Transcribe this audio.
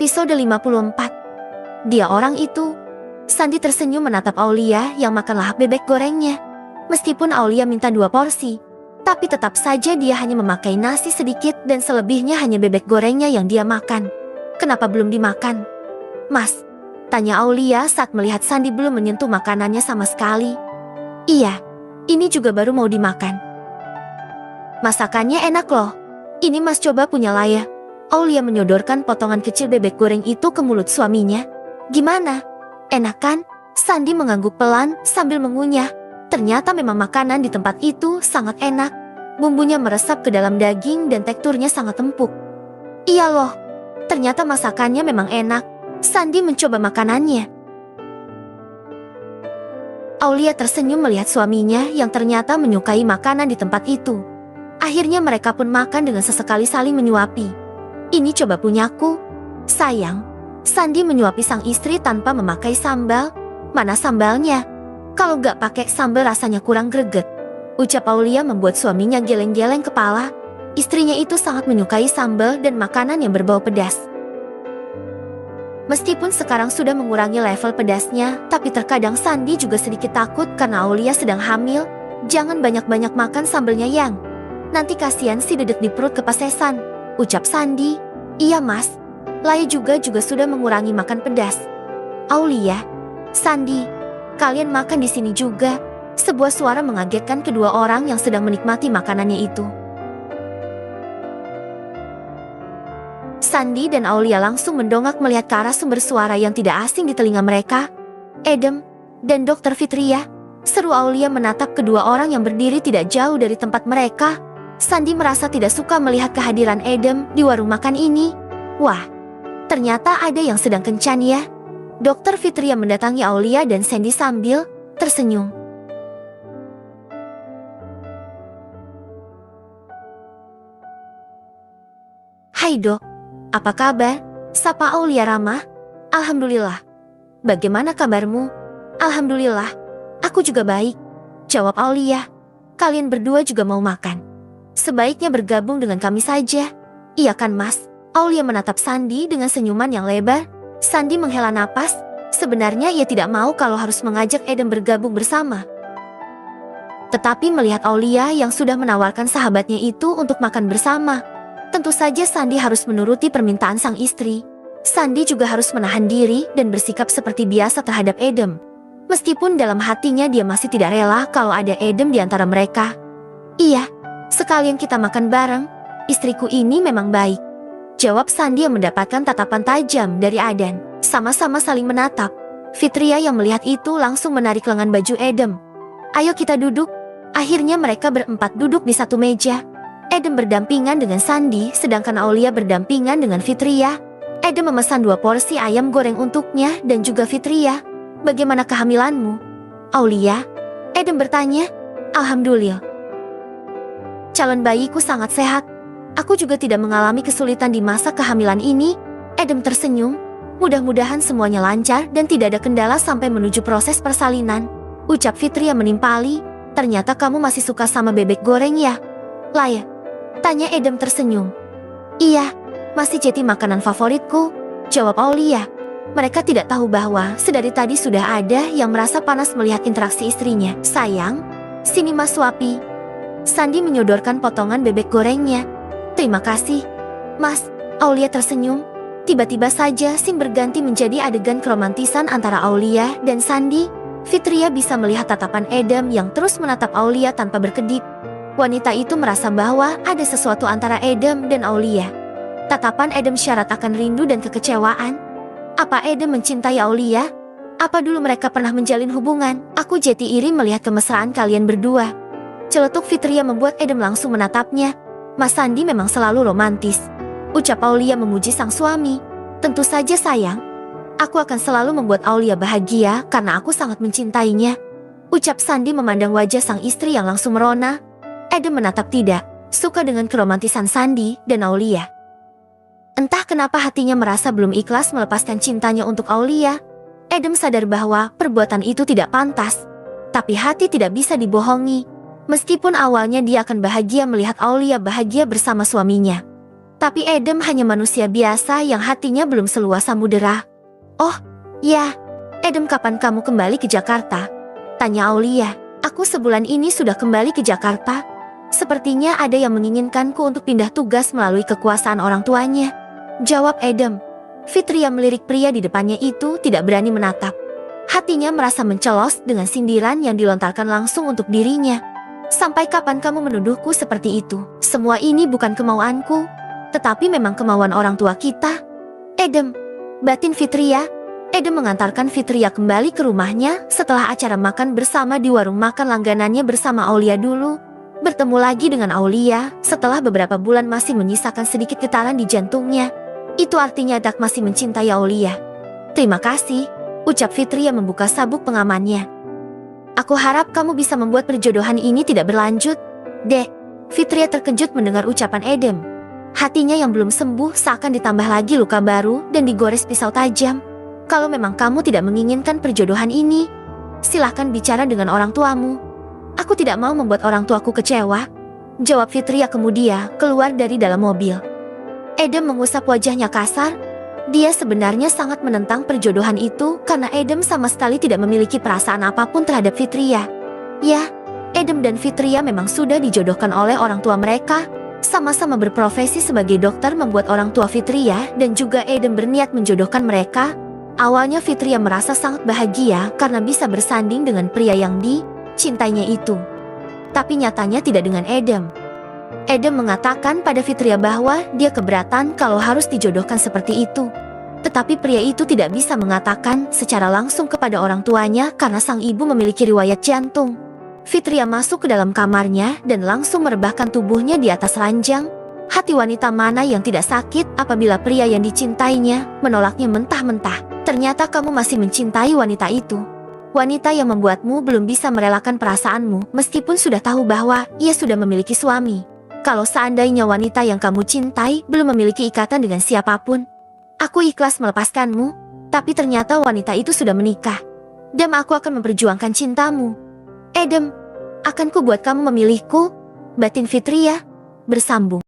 Episode 54. Dia orang itu. Sandi tersenyum menatap Aulia yang makan lahap bebek gorengnya. Meskipun Aulia minta 2 porsi, tapi tetap saja dia hanya memakai nasi sedikit dan selebihnya hanya bebek gorengnya yang dia makan. Kenapa belum dimakan? Mas, tanya Aulia saat melihat Sandi belum menyentuh makanannya sama sekali. Iya, ini juga baru mau dimakan. Masakannya enak loh. Ini mas coba punya Laya. Aulia menyodorkan potongan kecil bebek goreng itu ke mulut suaminya. Gimana? Enak kan? Sandi mengangguk pelan sambil mengunyah. Ternyata memang makanan di tempat itu sangat enak. Bumbunya meresap ke dalam daging dan teksturnya sangat empuk. Iya loh, ternyata masakannya memang enak. Sandi mencoba makanannya. Aulia tersenyum melihat suaminya yang ternyata menyukai makanan di tempat itu. Akhirnya mereka pun makan dengan sesekali saling menyuapi. Ini coba punyaku. Sayang, Sandi menyuapi sang istri tanpa memakai sambal. Mana sambalnya? Kalau gak pakai sambal rasanya kurang greget. Ucap Aulia membuat suaminya geleng-geleng kepala. Istrinya itu sangat menyukai sambal dan makanan yang berbau pedas. Meskipun sekarang sudah mengurangi level pedasnya, tapi terkadang Sandi juga sedikit takut karena Aulia sedang hamil. Jangan banyak-banyak makan sambalnya yang. Nanti kasihan si dedek di perut kepasesan. Ucap Sandi. Iya mas, Laya juga sudah mengurangi makan pedas. Aulia, Sandi, kalian makan di sini juga. Sebuah suara mengagetkan kedua orang yang sedang menikmati makanannya itu. Sandi dan Aulia langsung mendongak melihat ke arah sumber suara yang tidak asing di telinga mereka. Edem dan Dr. Fitria, seru Aulia menatap kedua orang yang berdiri tidak jauh dari tempat mereka. Sandi merasa tidak suka melihat kehadiran Edem di warung makan ini. Wah, ternyata ada yang sedang kencan ya. Dr. Fitria mendatangi Aulia dan Sandi sambil tersenyum. Hai dok, apa kabar? Sapa Aulia ramah. Alhamdulillah. Bagaimana kabarmu? Alhamdulillah, aku juga baik. Jawab Aulia. Kalian berdua juga mau makan? Sebaiknya bergabung dengan kami saja. Iya kan mas? Aulia menatap Sandi dengan senyuman yang lebar. Sandi menghela napas. Sebenarnya ia tidak mau kalau harus mengajak Edem bergabung bersama. Tetapi melihat Aulia yang sudah menawarkan sahabatnya itu untuk makan bersama, tentu saja Sandi harus menuruti permintaan sang istri. Sandi juga harus menahan diri dan bersikap seperti biasa terhadap Edem. Meskipun dalam hatinya dia masih tidak rela kalau ada Edem di antara mereka. Iya, sekalian kita makan bareng. Istriku ini memang baik. Jawab Sandi yang mendapatkan tatapan tajam dari Adan. Sama-sama saling menatap. Fitria yang melihat itu langsung menarik lengan baju Edem. Ayo kita duduk. Akhirnya mereka berempat duduk di satu meja. Edem berdampingan dengan Sandi, sedangkan Aulia berdampingan dengan Fitria. Edem memesan 2 porsi ayam goreng untuknya dan juga Fitria. Bagaimana kehamilanmu? Aulia? Edem bertanya. Alhamdulillah. Calon bayiku sangat sehat. Aku juga tidak mengalami kesulitan di masa kehamilan ini. Edem tersenyum. Mudah-mudahan semuanya lancar dan tidak ada kendala sampai menuju proses persalinan. Ucap Fitria menimpali. Ternyata kamu masih suka sama bebek goreng ya? Laya? Tanya Edem tersenyum. Iya, masih jadi makanan favoritku. Jawab Aulia. Mereka tidak tahu bahwa sedari tadi sudah ada yang merasa panas melihat interaksi istrinya. Sayang, sini mas suapi. Sandi menyodorkan potongan bebek gorengnya. Terima kasih, mas. Aulia tersenyum. Tiba-tiba saja scene berganti menjadi adegan keromantisan antara Aulia dan Sandi. Fitria bisa melihat tatapan Edem yang terus menatap Aulia tanpa berkedip. Wanita itu merasa bahwa ada sesuatu antara Edem dan Aulia. Tatapan Edem syarat akan rindu dan kekecewaan. Apa Edem mencintai Aulia? Apa dulu mereka pernah menjalin hubungan? Aku jadi iri melihat kemesraan kalian berdua. Celetuk Fitria membuat Edem langsung menatapnya. Mas Sandi memang selalu romantis. Ucap Aulia memuji sang suami. Tentu saja sayang. Aku akan selalu membuat Aulia bahagia karena aku sangat mencintainya. Ucap Sandi memandang wajah sang istri yang langsung merona. Edem menatap tidak suka dengan keromantisan Sandi dan Aulia. Entah kenapa hatinya merasa belum ikhlas melepaskan cintanya untuk Aulia. Edem sadar bahwa perbuatan itu tidak pantas. Tapi hati tidak bisa dibohongi. Meskipun awalnya dia akan bahagia melihat Aulia bahagia bersama suaminya. Tapi Adam hanya manusia biasa yang hatinya belum seluas samudera. Oh, ya. Adam, kapan kamu kembali ke Jakarta? Tanya Aulia. Aku sebulan ini sudah kembali ke Jakarta. Sepertinya ada yang menginginkanku untuk pindah tugas melalui kekuasaan orang tuanya. Jawab Adam. Fitria melirik pria di depannya itu tidak berani menatap. Hatinya merasa mencelos dengan sindiran yang dilontarkan langsung untuk dirinya. Sampai kapan kamu menuduhku seperti itu? Semua ini bukan kemauanku, tetapi memang kemauan orang tua kita. Adam, batin Fitria. Adam mengantarkan Fitria kembali ke rumahnya setelah acara makan bersama di warung makan langganannya bersama Aulia dulu. Bertemu lagi dengan Aulia setelah beberapa bulan masih menyisakan sedikit getaran di jantungnya. Itu artinya Dak masih mencintai Aulia. Terima kasih, ucap Fitria membuka sabuk pengamannya. Aku harap kamu bisa membuat perjodohan ini tidak berlanjut. Dek, Fitria terkejut mendengar ucapan Adam. Hatinya yang belum sembuh seakan ditambah lagi luka baru dan digores pisau tajam. Kalau memang kamu tidak menginginkan perjodohan ini, silahkan bicara dengan orang tuamu. Aku tidak mau membuat orang tuaku kecewa, jawab Fitria kemudian keluar dari dalam mobil. Adam mengusap wajahnya kasar. Dia sebenarnya sangat menentang perjodohan itu karena Adam sama sekali tidak memiliki perasaan apapun terhadap Fitria. Ya, Adam dan Fitria memang sudah dijodohkan oleh orang tua mereka. Sama-sama berprofesi sebagai dokter membuat orang tua Fitria dan juga Adam berniat menjodohkan mereka. Awalnya Fitria merasa sangat bahagia karena bisa bersanding dengan pria yang dicintainya itu. Tapi nyatanya tidak dengan Adam. Adam mengatakan pada Fitria bahwa dia keberatan kalau harus dijodohkan seperti itu. Tetapi pria itu tidak bisa mengatakan secara langsung kepada orang tuanya karena sang ibu memiliki riwayat jantung. Fitria masuk ke dalam kamarnya dan langsung merebahkan tubuhnya di atas ranjang. Hati wanita mana yang tidak sakit apabila pria yang dicintainya menolaknya mentah-mentah. Ternyata kamu masih mencintai wanita itu. Wanita yang membuatmu belum bisa merelakan perasaanmu meskipun sudah tahu bahwa ia sudah memiliki suami. Kalau seandainya wanita yang kamu cintai belum memiliki ikatan dengan siapapun, aku ikhlas melepaskanmu, tapi ternyata wanita itu sudah menikah. Dan aku akan memperjuangkan cintamu. Adam, akan ku buat kamu memilihku? Batin Fitria bersambung.